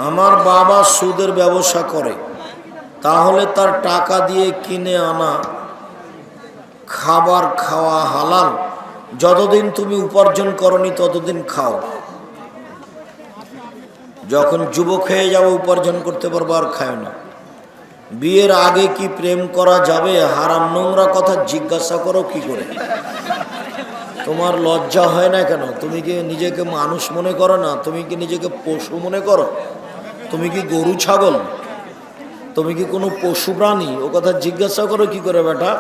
আমার বাবা সুদের ব্যবসা করে, তাহলে তার টাকা দিয়ে কিনে আনা খাবার খাওয়া হালাল? যতদিন তুমি উপার্জন করনি ততদিন খাও, যখন যুবক হয়ে যাবে উপার্জন করতে পারবো আর খায় না। বিয়ের আগে কি প্রেম করা যাবে? হারাম নোংরা কথা জিজ্ঞাসা করো কি করে? তোমার লজ্জা হয় না কেন? তুমি কি নিজেকে মানুষ মনে করো না? তুমি কি নিজেকে পশু মনে করো? তুমি কি গরু ছাগল? তুমি কি কোনো পশু প্রাণী? ও কথা জিজ্ঞাসা করো কি করে বেটা?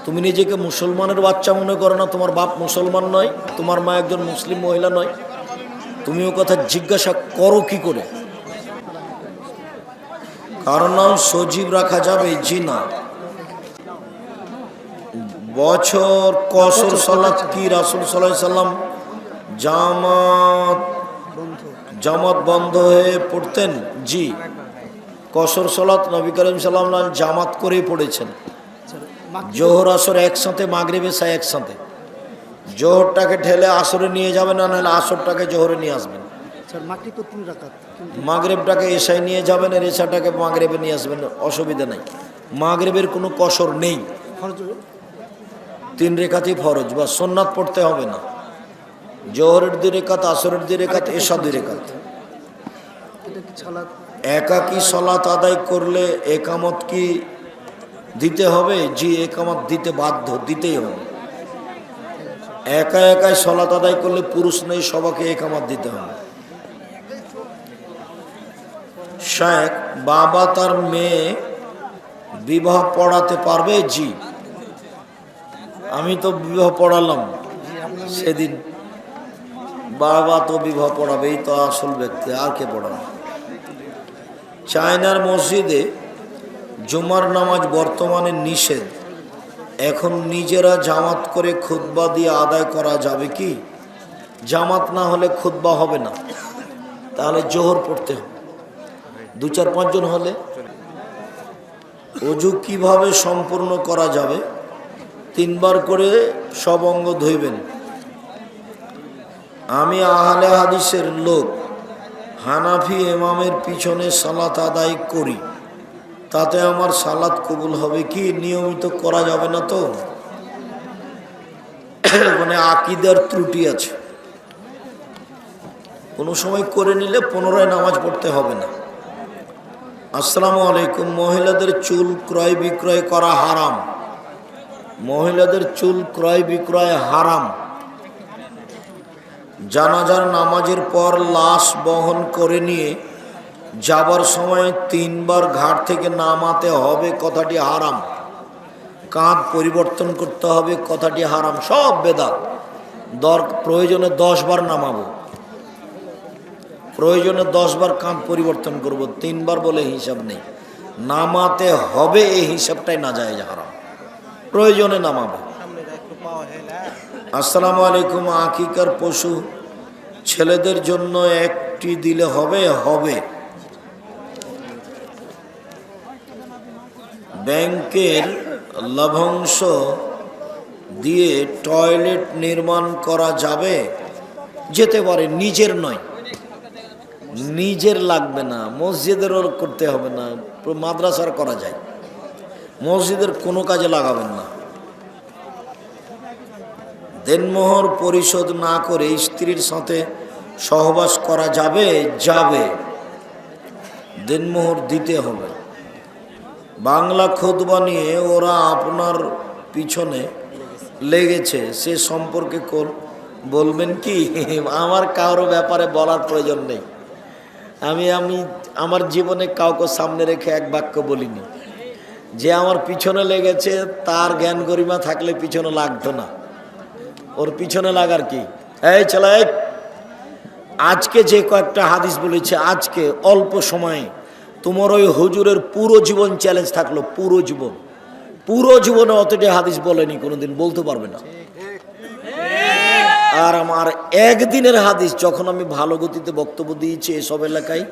তুমি নিজেকে মুসলমানের বাচ্চা মনে করো না? তোমার বাপ মুসলমান নয়, তোমার মা একজন মুসলিম মহিলা নয়? তুমি ও কথা জিজ্ঞাসা করো কি করে? কারণ নাম সজীব রাখা যাবে? জি না। বছর কসর সালাত কি রাসূল সাল্লাল্লাহু আলাইহি সাল্লাম জামাত বন্ধ হয়ে পড়তেন? জি, কসর সালাত নবী করিম সাল্লাল্লাহু আলাইহি ওয়াসাল্লাম জামাত করেই পড়েছেন। জোহর আসর একসাথে, মাগরিব এশা একসাথে। জোহরটাকে ঠেলে আসরে নিয়ে যাবেন, না নাহলে আসরটাকে জোহরে নিয়ে আসবেন। মাগরিবটাকে এশায় নিয়ে যাবেন, আর এশাটাকে মাগরিবে নিয়ে আসবেন, অসুবিধা নেই। মাগরিবের কোনো কসর নেই, 3 রেখাতই ফরজ, বা সুন্নাত পড়তে হবে না। জোহরের 2 রেখাত, আসরের 2 রেখাত, এশা 2 রেখাত। একাকী সালাত আদায় করলে একামত কি দিতে হবে? জি, একামত দিতে বাধ্য, দিতেই হবে। একা একাই সালাত আদায় করলে পুরুষ নেই, সবাইকে একামত দিতে হবে। শেখ, বাবা তার মেয়ে বিবাহ পড়াতে পারবে? জি, আমি তো বিবাহ পড়ালাম সেদিন। বাবা তো বিবাহ পড়াবে, এই তো আসল ব্যক্তি, আর কে পড়াবে? চায়নার মসজিদে জুমার নামাজ বর্তমানে নিষেধ, এখন নিজেরা জামাত করে খুতবা দিয়ে আদায় করা যাবে কি? জামাত না হলে খুতবা হবে না, তাহলে জোহর পড়তে হবে। 2-4-5 জন হলে। ওযু কিভাবে সম্পূর্ণ করা যাবে? 3 বার করে সব অঙ্গ ধুইবেন। আমি আহলে হাদিসের লোক, হানাফি ইমামের পিছনে সালাত আদায় করি, তাতে আমার সালাত কবুল হবে কি? নিয়মিত করা যাবে না তো? মানে আকীদার ত্রুটি আছে, কোনো সময় করে নিলে পুনরায় নামাজ পড়তে হবে না। আসসালামু আলাইকুম। মহিলাদের চুল ক্রয় বিক্রয় করা হারাম। মহিলাদের চুল ক্রয় বিক্রয় হারাম। জানাজার নামাজের পর লাশ বহন করে নিয়ে যাবার সময় 3 বার ঘাট থেকে নামাতে হবে, কথাটি হারাম। কাঁধ পরিবর্তন করতে হবে, কথাটি হারাম। সব বেদাত। প্রয়োজনে 10 বার নামাবো, প্রয়োজনে 10 বার কাঁধ পরিবর্তন করব, 3 বার বলে হিসাব নেই। নামাতে হবে, এই হিসাবটাই না যায়, হারাম। প্রয়োজনে নামাবো। আসসালামু আলাইকুম। আকিকার পশু ছেলেদের জন্য একটি দিলে হবে? হবে। ব্যাংকের লভ্যাংশ দিয়ে টয়লেট নির্মাণ করা যাবে? যেতে পারে, নিজের নয়, নিজের লাগবে না, মসজিদেরও করতে হবে না, মাদ্রাসার করা যায়, মসজিদের কোনো কাজে লাগাবেন না। দেনমোহর পরিশোধ না করে স্ত্রীর সাথে সহবাস করা যাবে? যাবে, দেনমোহর দিতে হবে। বাংলা খুতবা নিয়ে ওরা আপনার পিছনে লেগেছে, সে সম্পর্কে বলবেন কি? আমার কারো ব্যাপারে বলার প্রয়োজন নেই। আমি আমার জীবনে কাউকে সামনে রেখে এক বাক্য বলিনি। যে আমার পিছনে লেগেছে তার জ্ঞান গরিমা থাকলে পিছনে লাগতো না, ওর পিছনে লাগার কি? এই ছেলে, আজকে যে কয়েকটা হাদিস বলেছে, আজকে অল্প সময়ে তোমার ওই হুজুরের পুরো জীবন চ্যালেঞ্জ থাকলো, পুরো জীবনে অতটা হাদিস বলেনি, কোনোদিন বলতে পারবে না। আর আমার একদিনের হাদিস, যখন আমি ভালো গতিতে বক্তব্য দিয়েছি এসব এলাকায়,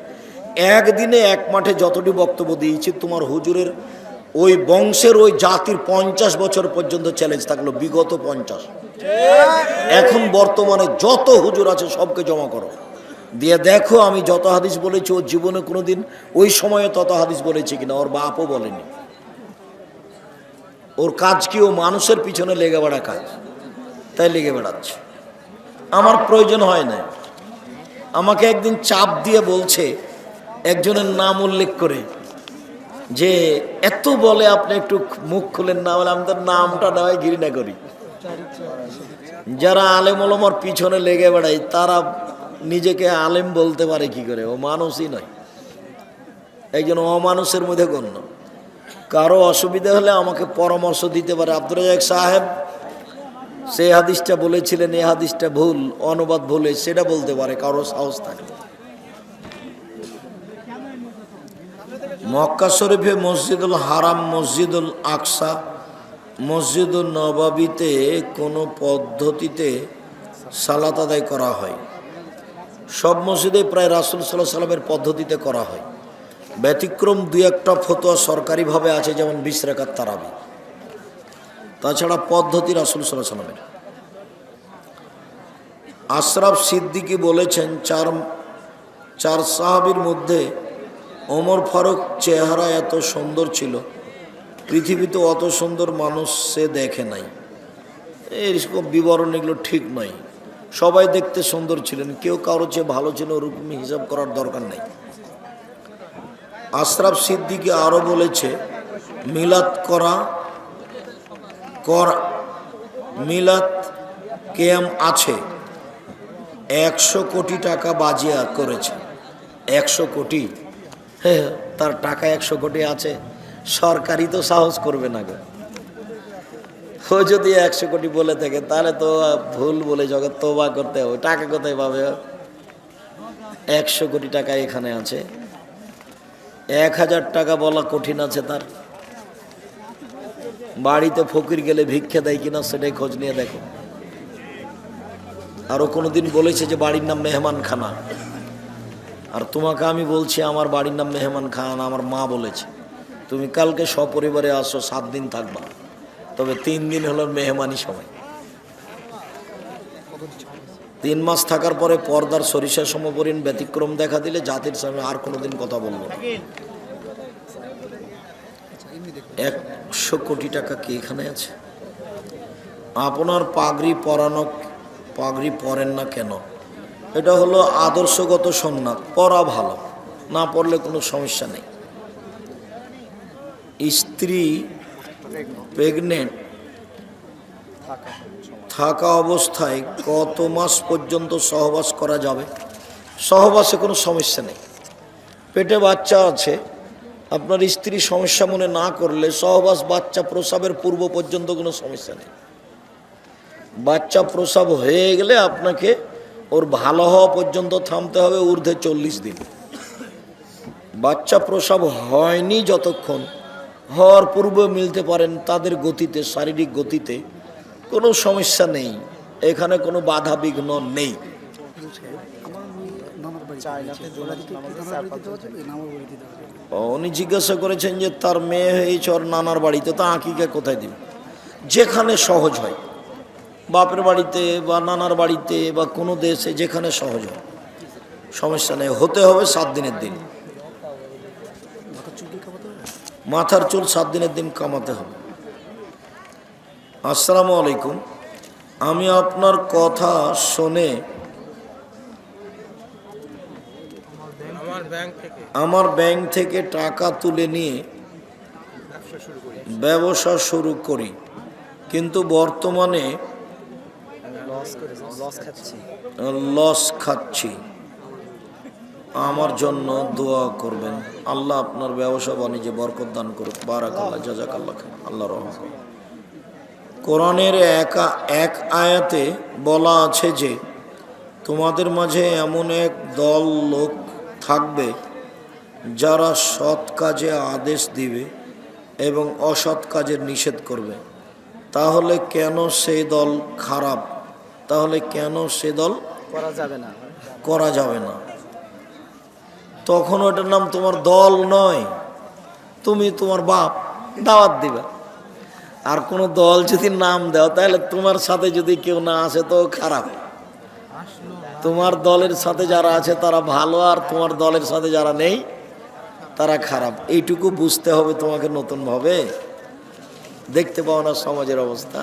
একদিনে এক মাঠে যতটি বক্তব্য দিয়েছি, তোমার হুজুরের ওই বংশের ওই জাতির 50 বছর পর্যন্ত চ্যালেঞ্জ থাকলো, বিগত 50। এখন বর্তমানে যত হুজুর আছে সবকে জমা করো, দিয়ে দেখো আমি যত হাদিস বলেছি ওর জীবনে কোনোদিন ওই সময়ে তত হাদিস বলেছে কিনা, ওর বাপও বলেনি। ওর কাজ কি, ও মানুষের পিছনে লেগে বেড়া কাজ, তাই লেগে বেড়াচ্ছে। আমার প্রয়োজন হয় না। আমাকে একদিন চাপ দিয়ে বলছে, একজনের নাম উল্লেখ করে, যে এত বলে আপনি একটু মুখ খুলেন না। বলে আমি তার নামটা নয় ঘৃণা করি। যারা আলেম ওলামার পিছনে লেগে বেড়ায় তারা নিজেকে আলেম বলতে পারে কি করে? ও মানুষই নয়, একজন অমানুষের মধ্যে গণ্য। কারো অসুবিধা হলে আমাকে পরামর্শ দিতে পারে। আব্দুর রাজ্জাক সাহেব সে হাদিসটা বলেছিলেন, এই হাদিসটা ভুল, অনুবাদ ভুলে, সেটা বলতে পারে কারো সাহস থাকে। মক্কা শরীফে মসজিদুল হারাম, মসজিদুল আকসা, মসজিদুল নববীতে কোনো পদ্ধতিতে সালাত আদায় করা হয়। সব মসজিদে প্রায় রাসূল সাল্লাল্লাহু আলাইহি সাল্লামের পদ্ধতিতে করা হয়। ব্যতিক্রম দুই একটা ফতোয়া সরকারিভাবে আছে, যেমন 20 রাকাত তারাবি। তাছাড়া পদ্ধতি রাসূল সাল্লাল্লাহু আলাইহি সাল্লামের। আশরাফ সিদ্দিকী বলেছেন, চার সাহাবীর মধ্যে ওমর ফারুক চেহারা এত সুন্দর ছিল, পৃথিবীতে অত সুন্দর মানুষ সে দেখে নাই। এইরকম বিবরণ এগুলো ঠিক নয়। সবাই দেখতে সুন্দর ছিলেন, কেউ কারো চেয়ে ভালো ছিল ওরকম হিসাব করার দরকার নেই। আশরাফ সিদ্দিকী আরও বলেছে, মিলাদ মিলাদ কেয়াম আছে, 100 কোটি টাকা বাজিয়া করেছে। 100 কোটি? হ্যাঁ, তার টাকা 100 কোটি আছে, সরকারি তো সাহস করবে না গো। ও যদি 100 কোটি বলে থাকে তাহলে তো ভুল বলে জগৎ তওবা করতে হবে। টাকা কোথায় পাবে? 100 কোটি টাকা এখানে আছে, 1000 টাকা বলা কঠিন আছে তার। বাড়িতে ফকির গেলে ভিক্ষা দেয় কিনা সেটাই খোঁজ নিয়ে দেখো। আরো কোনোদিন বলেছে যে বাড়ির নাম মেহমান খানা, আর তোমাকে আমি বলছি আমার বাড়ির নাম মেহমান খানা। আমার মা বলেছে তুমি কালকে সপরিবারে আসো, 7 দিন থাকবা, তবে 3 দিন হলো মেহমানি সময়। 3 মাস থাকার পরে পর্দার সরিষা সমপরিণ ব্যতিক্রম দেখা দিলে জাতির সামনে আর কোনোদিন কথা বলবো না। 100 কোটি টাকা কি এখানে আছে? আপনার পাগড়ি পরেন না কেন? এটা হলো আদর্শগত সুন্নাত, পরা ভালো, না পড়লে কোনো সমস্যা নেই। স্ত্রী প্রেগনেন্ট থাকা অবস্থায় কত মাস পর্যন্ত সহবাস করা যাবে? সহবাসে কোনো সমস্যা নেই। পেটে বাচ্চা আছে, আপনার স্ত্রী সমস্যা মনে না করলে সহবাস বাচ্চা প্রসবের পূর্ব পর্যন্ত কোনো সমস্যা নেই। বাচ্চা প্রসব হয়ে গেলে আপনাকে ওর ভালো হওয়া পর্যন্ত থামতে হবে, ঊর্ধ্বে 40 দিন। বাচ্চা প্রসব হয়নি যতক্ষণ, হওয়ার পূর্বে মিলতে পারেন তাদের গতিতে, শারীরিক গতিতে, কোনো সমস্যা নেই, এখানে কোনো বাধা বিঘ্ন নেই। উনি জিজ্ঞাসা করেছেন যে তার মেয়ে হয়েছে ওর নানার বাড়িতে, তা আকিকা কোথায় দিবে? যেখানে সহজ হয়, বাপের বাড়িতে বা নানার বাড়িতে বা কোনো দেশে যেখানে সহজ হয়, সমস্যা নেই। হতে হবে 7 দিনের দিন। মাথার চুল 7 দিনের দিন কামাতে হবে। আসসালামু আলাইকুম, আমি আপনার কথা শুনে আমার ব্যাংক থেকে টাকা তুলে নিয়ে ব্যবসা শুরু করি, কিন্তু বর্তমানে লস খাচ্ছি। আমার জন্য দোয়া করবেন। আল্লাহ আপনার ব্যবসা বাণিজ্যে বরকত দান করুক। বারাকাল্লাহ, জাযাকাল্লাহ খাইর, আল্লাহ রহম করুন। কোরআনের এক আয়াতে বলা আছে যে তোমাদের মাঝে এমন এক দল লোক থাকবে যারা সৎ কাজে আদেশ দিবে এবং অসৎ কাজের নিষেধ করবে। তাহলে কেন সেই দল খারাপ? তাহলে কেন সে দল করা যাবে না? তখন ওটার নাম তোমার দল নয়, তুমি তোমার বাপ দাওয়াত দিবা। আর কোনো দল যদি নাম দাও তাহলে তোমার সাথে যদি কেউ না আসে তো খারাপ। তোমার দলের সাথে যারা আছে তারা ভালো, আর তোমার দলের সাথে যারা নেই তারা খারাপ। এইটুকু বুঝতে হবে তোমাকে নতুন ভাবে। দেখতে পাও না সমাজের অবস্থা।